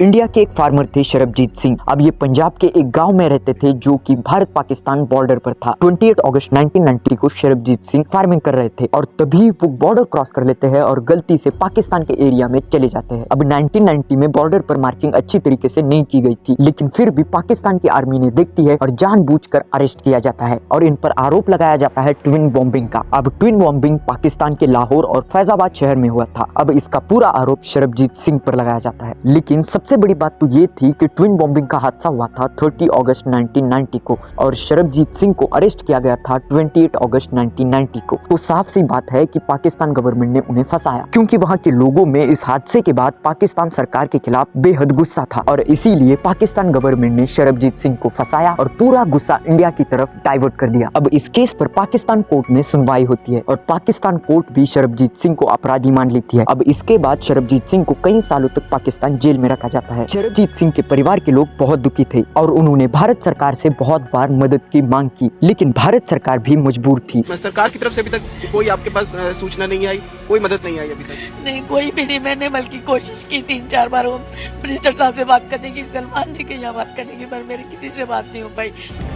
India के एक farmer थे शरबजीत सिंह। अब ये पंजाब के एक गांव में रहते थे जो कि भारत पाकिस्तान बॉर्डर पर था। 28 अगस्त 1990 को शरबजीत सिंह फार्मिंग कर रहे थे और तभी वो बॉर्डर क्रॉस कर लेते हैं और गलती से पाकिस्तान के एरिया में चले जाते हैं। अब 1990 में बॉर्डर पर मार्किंग अच्छी तरीके से नहीं की गई थी, लेकिन फिर भी पाकिस्तान की आर्मी ने देखती है और जानबूझकर अरेस्ट किया जाता है और इन पर आरोप लगाया जाता है ट्विन बॉम्बिंग का। अब ट्विन बॉम्बिंग पाकिस्तान के लाहौर और फैजाबाद शहर में हुआ था। अब इसका पूरा आरोप शरबजीत सिंह पर लगाया जाता है, लेकिन सबसे बड़ी बात तो ये थी कि ट्विन बॉम्बिंग का हादसा हुआ था 30 अगस्त 1990 को और शरबजीत सिंह को अरेस्ट किया गया था 28 अगस्त 1990 को। तो साफ सी बात है कि पाकिस्तान गवर्नमेंट ने उन्हें फंसाया, क्योंकि वहां के लोगों में इस हादसे के बाद पाकिस्तान सरकार के खिलाफ बेहद गुस्सा था और इसीलिए पाकिस्तान गवर्नमेंट ने शरबजीत सिंह को फंसाया और पूरा गुस्सा इंडिया की तरफ डाइवर्ट कर दिया। अब इस केस पर पाकिस्तान कोर्ट में सुनवाई होती है और पाकिस्तान कोर्ट भी शरबजीत सिंह को अपराधी मान लेती है। अब इसके बाद शरबजीत सिंह को कई सालों तक पाकिस्तान जेल में रखा जाता है। शरबजीत सिंह के परिवार के लोग बहुत दुखी थे और उन्होंने भारत सरकार से बहुत बार मदद की मांग की, लेकिन भारत सरकार भी मजबूर थी। सरकार की तरफ से अभी तक कोई आपके पास सूचना नहीं आई, कोई मदद नहीं आई अभी तक? नहीं, कोई भी नहीं। मैंने बल्कि कोशिश की 3-4 बार वो मिनिस्टर साहब से बात करने की, सलमान जी के यहाँ बात करने की, पर मेरी किसी से बात नहीं हो पाई।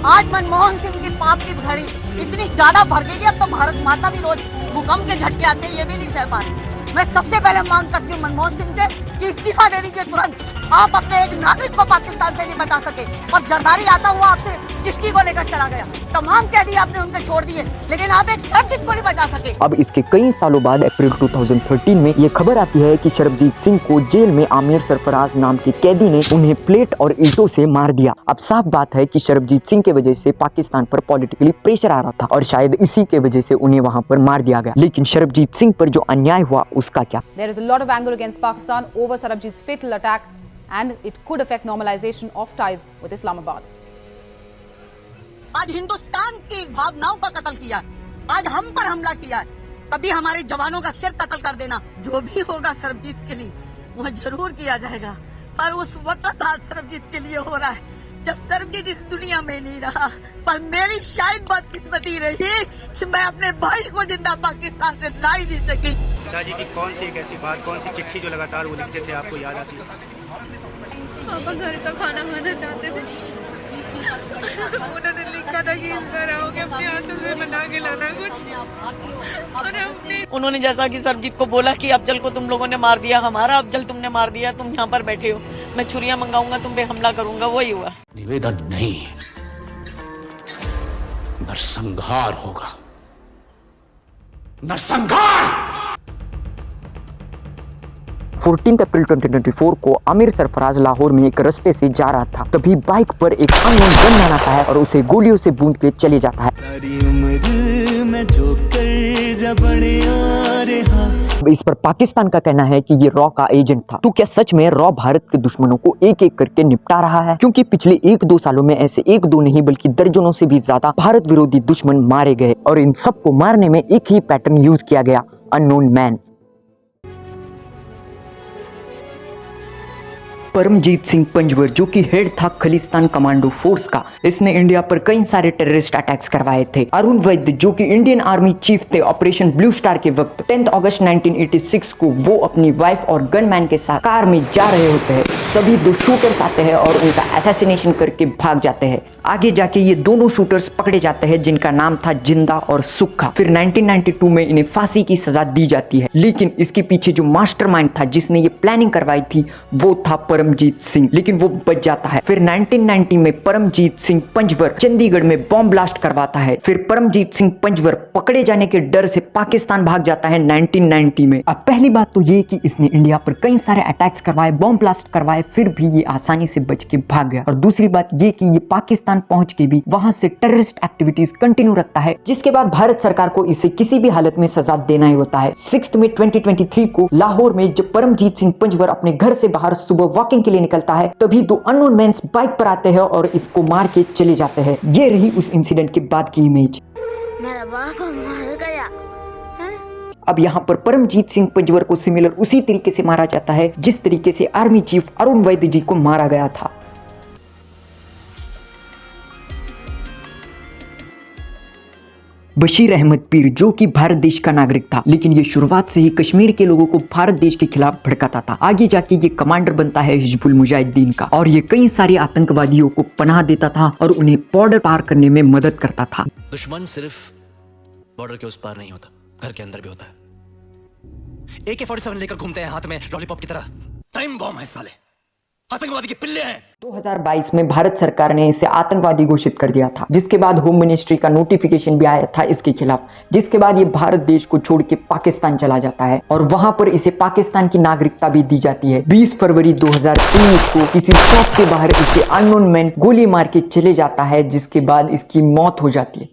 आज मनमोहन सिंह की पाप की घड़ी इतनी ज्यादा भर गई, अब तो भारत माता भी रोज भूकंप के झटके आते हैं, ये भी नहीं सह पा रही। मैं सबसे पहले मांग करती हूँ मनमोहन सिंह से कि इस्तीफा दे दीजिए तुरंत। आप अपने एक नागरिक को पाकिस्तान से नहीं बचा सके और जरदारी आता हुआ आपसे चिश्ती को लेकर चला गया। तमाम कैदी आपने उनके छोड़ दिए, लेकिन आप एक सरबजीत को नहीं बचा सके। अब इसके कई सालों बाद अप्रैल 2013 में ये खबर आती है कि शरबजीत सिंह को जेल में आमिर सरफराज नाम के कैदी ने उन्हें प्लेट और ईंटों से मार दिया। अब साफ बात है कि शरबजीत सिंह के वजह से पाकिस्तान पर पॉलिटिकली प्रेशर आ रहा था और शायद इसी के वजह से उन्हें वहां पर मार दिया गया। लेकिन शरबजीत सिंह पर जो अन्याय हुआ उसका क्या? There is a lot of anger against Pakistan over Sarabjit's fatal attack, and it could affect normalization of ties with Islamabad. आज हिंदुस्तान की भावनाओं का कत्ल किया, आज हम पर हमला किया है, तभी हमारे जवानों का सिर कत्ल कर देना। जो भी होगा सरबजीत के लिए वो जरूर किया जाएगा, पर उस वक्त आज सरबजीत के लिए हो रहा है जब सरबजीत इस दुनिया में नहीं रहा। पर मेरी शायद बदकिस्मती रही कि मैं अपने भाई को जिंदा पाकिस्तान से ला ही नहीं सकी। पिताजी की कौन सी एक ऐसी बात, कौन सी चिट्ठी जो लगातार वो लिखते थे आपको याद आती है? पापा घर का खाना खाना चाहते थे। उन्होंने लिखा था कि इस बार आओगे अपने हाथों से बना के लाना कुछ। और उन्होंने जैसा कि सरबजीत को बोला कि अफजल को तुम लोगों ने मार दिया, हमारा अफजल तुमने मार दिया, तुम यहाँ पर बैठे हो, मैं छुरियां मंगाऊंगा, तुम पे हमला करूंगा, वही हुआ। निवेदन नहीं, नरसंहार होगा, नरसंहार। 14 अप्रैल 2024 को आमिर सरफराज लाहौर में एक रास्ते से जा रहा था, तभी बाइक पर एक अननोन गनमैन आता है और उसे गोलियों से बूंद के चले जाता है। इस पर पाकिस्तान का कहना है कि ये रॉ का एजेंट था। तो क्या सच में रॉ भारत के दुश्मनों को एक एक करके निपटा रहा है? क्योंकि पिछले 1-2 सालों में ऐसे 1-2 नहीं बल्कि दर्जनों से भी ज्यादा भारत विरोधी दुश्मन मारे गए और इन सबको मारने में एक ही पैटर्न यूज किया गया, अननोन मैन। परमजीत सिंह पंजवर, जो कि हेड था खलिस्तान कमांडो फोर्स का, इसने इंडिया पर कई सारे टेररिस्ट अटैक्स करवाए थे। अरुण वैद्य, जो कि इंडियन आर्मी चीफ थे ऑपरेशन ब्लू स्टार के वक्त, 10 अगस्त 1986 को वो अपनी वाइफ और गनमैन के साथ कार में जा रहे होते हैं, तभी 2 शूटर्स आते हैं और उनका असैसिनेशन करके भाग जाते हैं। आगे जाके ये दोनों शूटर्स पकड़े जाते हैं जिनका नाम था जिंदा और सुक्खा। फिर 1992 में इन्हें फांसी की सजा दी जाती है, लेकिन इसके पीछे जो मास्टरमाइंड था जिसने ये प्लानिंग करवाई थी वो था परमजीत सिंह, लेकिन वो बच जाता है। फिर 1990 में परमजीत सिंह पंजवर चंडीगढ़ में बॉम्ब ब्लास्ट करवाता है। फिर परमजीत सिंह पंजवर पकड़े जाने के डर से पाकिस्तान भाग जाता है 1990 में। अब पहली बात तो ये कि इसने इंडिया पर कई सारे अटैक्स करवाए, बॉम्ब ब्लास्ट करवाए, फिर भी ये आसानी से बच के भाग गया। और दूसरी बात ये कि ये पाकिस्तान पहुंच के भी वहां से टेररिस्ट एक्टिविटीज कंटिन्यू रखता है, जिसके बाद भारत सरकार को इसे किसी भी हालत में सजा देना ही होता है। 6 मई 2023 को लाहौर में जब परमजीत सिंह पंजवर अपने घर से बाहर सुबह वॉकिंग के लिए निकलता है, तभी 2 अननोन मैन्स बाइक पर आते हैं और इसको मार के चले जाते हैं। ये रही उस इंसिडेंट के बाद की इमेज। मेरा बाप मर गया। अब यहाँ पर परमजीत सिंह पंजवर को सिमिलर उसी तरीके से मारा जाता है जिस तरीके से आर्मी चीफ अरुण वैद्य जी को मारा गया था। बशीर अहमद पीर, जो कि भारत देश का नागरिक था, लेकिन ये शुरुआत से ही कश्मीर के लोगों को भारत देश के खिलाफ भड़काता था। आगे जाके ये कमांडर बनता है हिजबुल मुजाहिदीन का और ये कई सारे आतंकवादियों को पनाह देता था और उन्हें बॉर्डर पार करने में मदद करता था। दुश्मन सिर्फ बॉर्डर के उस पार नहीं होता, घर के अंदर भी होता है। AK-47 लेकर घूमते हैं हाथ में लॉलीपॉप की तरह। टाइम बॉम्ब है साले, आतंकवादी के पिल्ले हैं। 2022 में भारत सरकार ने इसे आतंकवादी घोषित कर दिया था, जिसके बाद होम मिनिस्ट्री का नोटिफिकेशन भी आया था इसके खिलाफ, जिसके बाद ये भारत देश को छोड़ के पाकिस्तान चला जाता है और वहां पर इसे पाकिस्तान की नागरिकता भी दी जाती है। 20 फरवरी 2023 को किसी शॉप के बाहर इसे अननोन मैन गोली मार के चले जाता है, जिसके बाद इसकी मौत हो जाती है।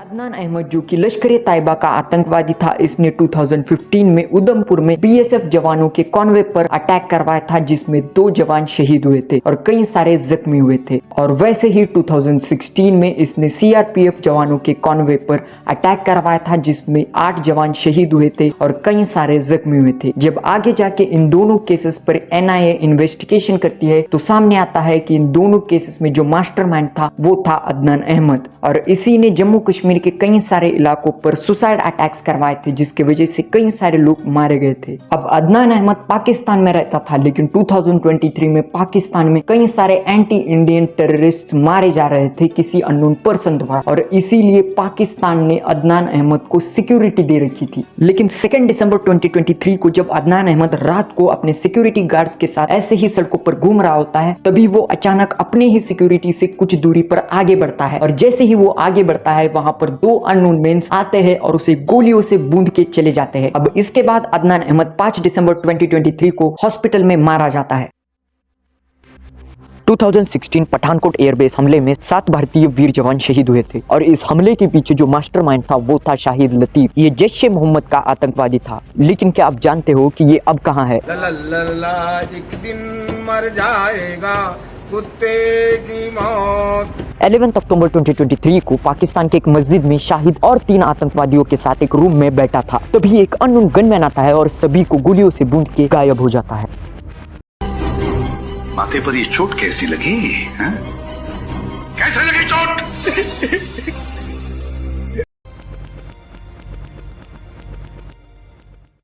अदनान अहमद, जो कि लश्कर तैयबा का आतंकवादी था, इसने 2015 में उधमपुर में BSF जवानों के कॉन्वे पर अटैक करवाया था, जिसमें 2 जवान शहीद हुए थे और कई सारे जख्मी हुए थे। और वैसे ही 2016 में इसने CRPF जवानों के कॉन्वे पर अटैक करवाया था, जिसमें 8 जवान शहीद हुए थे और कई सारे जख्मी हुए थे। जब आगे जाके इन दोनों केसेस पर NIA इन्वेस्टिगेशन करती है तो सामने आता है कि इन दोनों केसेस में जो मास्टरमाइंड था वो था अदनान अहमद, और इसी ने जम्मू कश्मीर के कई सारे इलाकों पर सुसाइड अटैक्स करवाए थे, जिसकी वजह से कई सारे लोग मारे गए थे। अब अदनान अहमद पाकिस्तान में रहता था, लेकिन 2023 में पाकिस्तान में कई सारे एंटी इंडियन टेररिस्ट मारे जा रहे थे किसी अननोन पर्सन द्वारा, और इसीलिए पाकिस्तान ने अदनान अहमद को सिक्योरिटी दे रखी थी। लेकिन 2 दिसंबर 2023 को जब अदनान अहमद रात को अपने सिक्योरिटी गार्ड्स के साथ ऐसे ही सड़कों पर घूम रहा होता है, तभी वो अचानक अपने ही सिक्योरिटी से कुछ दूरी पर आगे बढ़ता है, और जैसे ही वो आगे बढ़ता है वहां पर 2 अननोन मेंस आते हैं और उसे गोलियों से बूंद के चले जाते हैं। अब इसके बाद अदनान अहमद 5 दिसंबर 2023 को हॉस्पिटल में मारा जाता है। 2016 पठानकोट एयरबेस हमले में 7 भारतीय वीर जवान शहीद हुए थे, और इस हमले के पीछे जो मास्टरमाइंड था वो था शाहिद लतीफ। ये जैश-ए-मोहम्मद का आतंकवादी था। लेकिन क्या आप जानते हो कि ये अब कहां है? एक दिन मर जाएगा कुत्ते की मौत। 11 अक्टूबर 2023 को पाकिस्तान के एक मस्जिद में शाहिद और 3 आतंकवादियों के साथ एक रूम में बैठा था। तभी एक अननोन गनमैन आता है और सभी को गोलियों से बूंद के गायब हो जाता है। माथे पर ये चोट कैसी लगी? कैसे लगी चोट?